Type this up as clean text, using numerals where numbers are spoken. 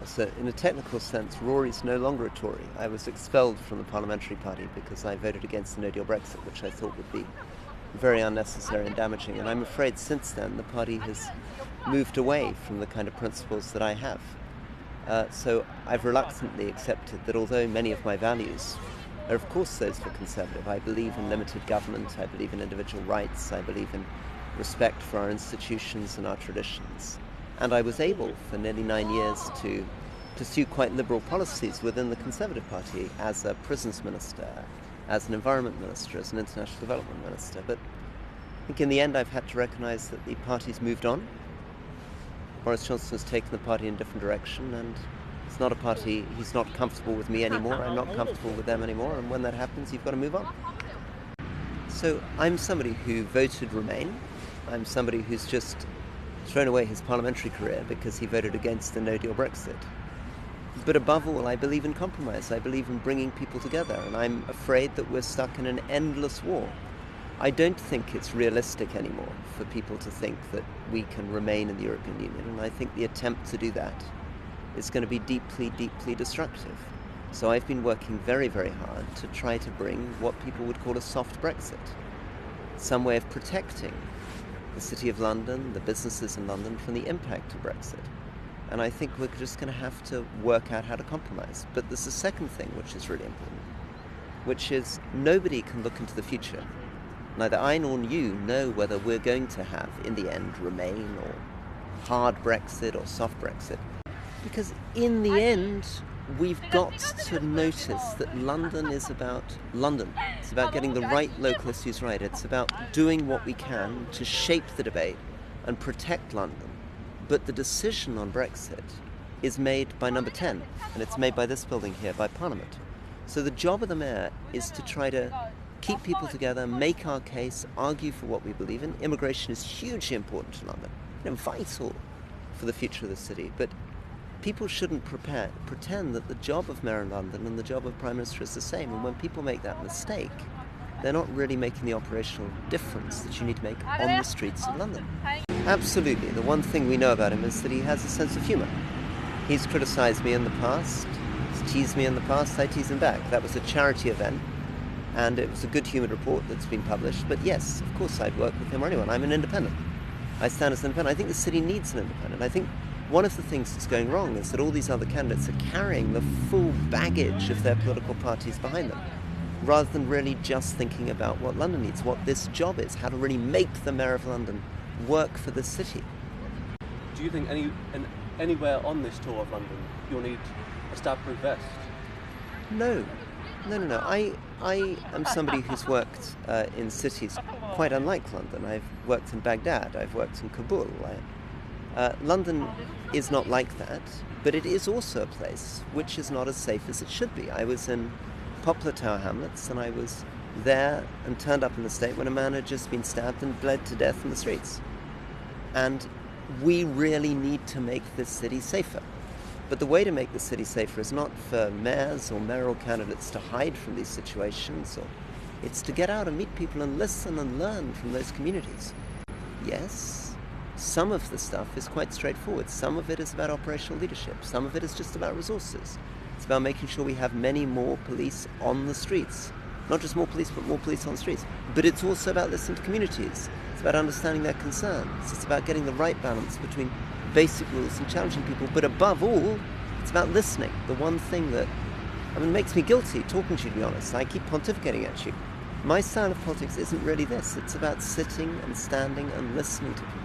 So in a technical sense, Rory's no longer a Tory. I was expelled from the parliamentary party because I voted against the no-deal Brexit, which I thought would be very unnecessary and damaging. And I'm afraid since then the party has moved away from the kind of principles that I have. So I've reluctantly accepted that although many of my values are of course those for Conservative, I believe in limited government, I believe in individual rights, I believe in respect for our institutions and our traditions. And I was able for nearly 9 years to pursue quite liberal policies within the Conservative Party as a prisons minister, as an environment minister, as an international development minister. But I think in the end I've had to recognise that the party's moved on. Boris Johnson has taken the party in a different direction, and it's not a party, he's not comfortable with me anymore, I'm not comfortable with them anymore, and when that happens you've got to move on. So I'm somebody who voted Remain. I'm somebody who's just thrown away his parliamentary career because he voted against the no-deal Brexit. But above all, I believe in compromise. I believe in bringing people together, and I'm afraid that we're stuck in an endless war. I don't think it's realistic anymore for people to think that we can remain in the European Union, and I think the attempt to do that is going to be deeply, deeply destructive. So I've been working very, very hard to try to bring what people would call a soft Brexit, some way of protecting the City of London, the businesses in London, from the impact of Brexit. And I think we're just going to have to work out how to compromise. But there's a second thing which is really important, which is nobody can look into the future. Neither I nor you know whether we're going to have, in the end, Remain or hard Brexit or soft Brexit. Because in the end, we've got to notice that London is about London. It's about getting the right local issues right. It's about doing what we can to shape the debate and protect London. But the decision on Brexit is made by number 10, and it's made by this building here, by Parliament. So the job of the mayor is to try to keep people together, make our case, argue for what we believe in. Immigration is hugely important to London, vital for the future of the city. But people shouldn't pretend that the job of Mayor of London and the job of Prime Minister is the same. And when people make that mistake, they're not really making the operational difference that you need to make on the streets of London. Absolutely. The one thing we know about him is that he has a sense of humour. He's criticised me in the past, he's teased me in the past, I tease him back. That was a charity event, and it was a good-humoured report that's been published. But yes, of course I'd work with him or anyone. I'm an independent. I stand as an independent. I think the city needs an independent. I think one of the things that's going wrong is that all these other candidates are carrying the full baggage of their political parties behind them, rather than really just thinking about what London needs, what this job is, how to really make the Mayor of London work for the city. Do you think anywhere on this tour of London you'll need a stab-proof vest? No. I am somebody who's worked in cities quite unlike London. I've worked in Baghdad, I've worked in Kabul. London is not like that, but it is also a place which is not as safe as it should be. I was in Poplar Tower Hamlets, and I was there and turned up in the state when a man had just been stabbed and bled to death in the streets. And we really need to make this city safer. But the way to make the city safer is not for mayors or mayoral candidates to hide from these situations, it's to get out and meet people and listen and learn from those communities. Yes, some of the stuff is quite straightforward. Some of it is about operational leadership. Some of it is just about resources. It's about making sure we have many more police on the streets. Not just more police, but more police on the streets. But it's also about listening to communities. It's about understanding their concerns. It's about getting the right balance between basic rules and challenging people. But above all, it's about listening. The one thing that makes me guilty talking to you, to be honest. I keep pontificating at you. My style of politics isn't really this. It's about sitting and standing and listening to people.